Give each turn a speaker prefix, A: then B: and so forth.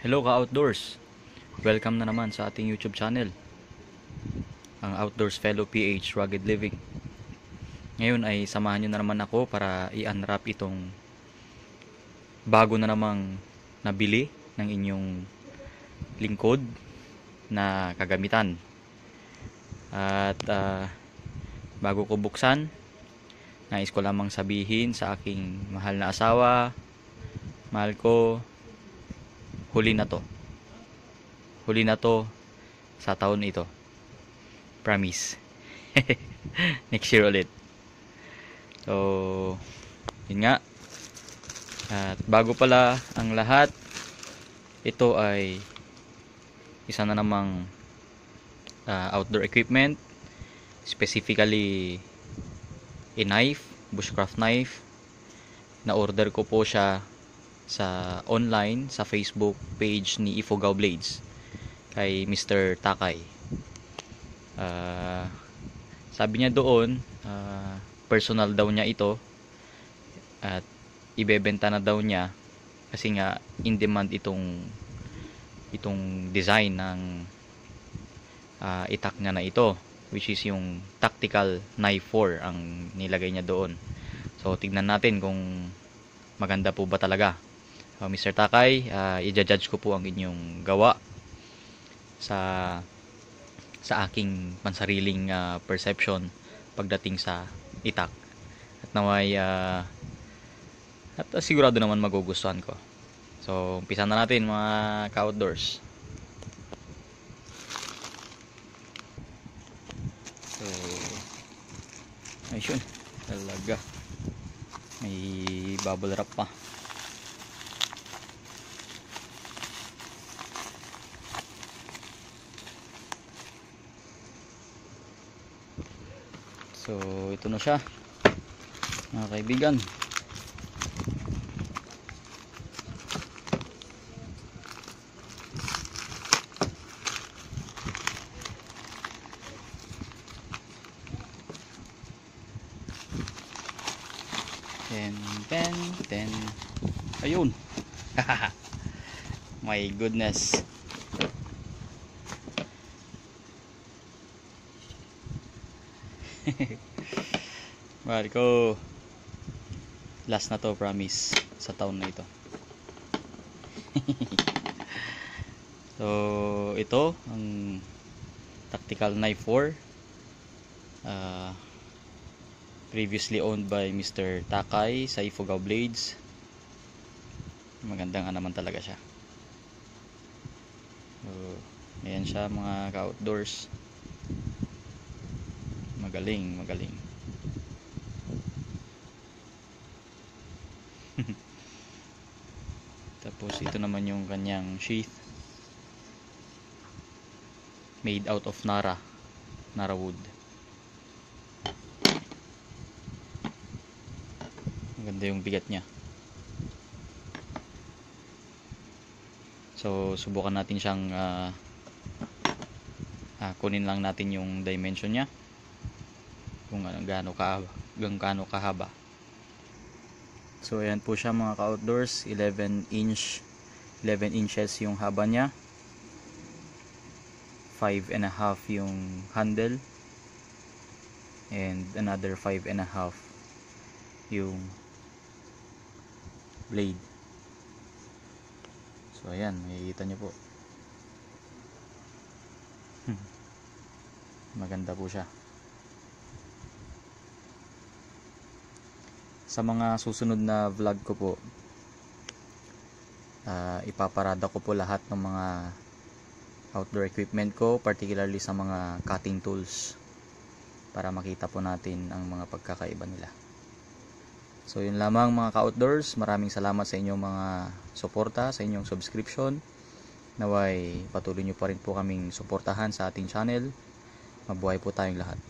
A: Hello ka-outdoors! Welcome na naman sa ating YouTube channel, ang Outdoors Fellow PH Rugged Living. Ngayon ay samahan nyo na naman ako para i-unwrap itong bago na namang nabili ng inyong lingkod na kagamitan. At bago ko buksan, nais ko lamang sabihin sa aking mahal na asawa, mahal ko, huli na to. Huli na to sa taon ito. Promise. Next year ulit. So, yun nga. At bago pala ang lahat, ito ay isa na namang outdoor equipment. Specifically, a knife, bushcraft knife. Na-order ko po siya sa online, sa Facebook page ni Ifugao Blades kay Mr. Takay. Sabi niya doon, personal daw niya ito at ibebenta na daw niya kasi nga in demand itong design ng itak niya na ito, which is yung Tactical Knife 4 ang nilagay niya doon. So tignan natin kung maganda po ba talaga. Mr. Takay, i-judge ko po ang inyong gawa sa aking pansariling perception pagdating sa itak. At naway sigurado naman magugustuhan ko. So, umpisa na natin mga ka-outdoors. So, ayun, talaga. May bubble wrap pa. So, ito na siya, mga kaibigan. Ten. Ayun. My goodness. Marco, last na to, promise, sa taon na ito. So ito ang Tactical Knife 4, previously owned by Mr. Takay sa Ifugao Blades. Maganda nga naman talaga siya. So ayan siya mga ka-outdoors. Magaling. Tapos ito naman yung kanyang sheath, made out of Nara wood. Maganda yung bigat niya. So subukan natin siyang kunin lang natin yung dimension niya, kung gaano kahaba. So ayan po siya mga ka-outdoors, 11 inches yung haba niya, 5.5 yung handle, and another 5.5 yung blade. So ayan, makikita nyo po. Maganda po siya. Sa mga susunod na vlog ko po, ipaparada ko po lahat ng mga outdoor equipment ko, particularly sa mga cutting tools, para makita po natin ang mga pagkakaiba nila. So yun lamang mga ka-outdoors. Maraming salamat sa inyong mga suporta, sa inyong subscription. Naway patuloy nyo pa rin po kaming suportahan sa ating channel. Mabuhay po tayong lahat.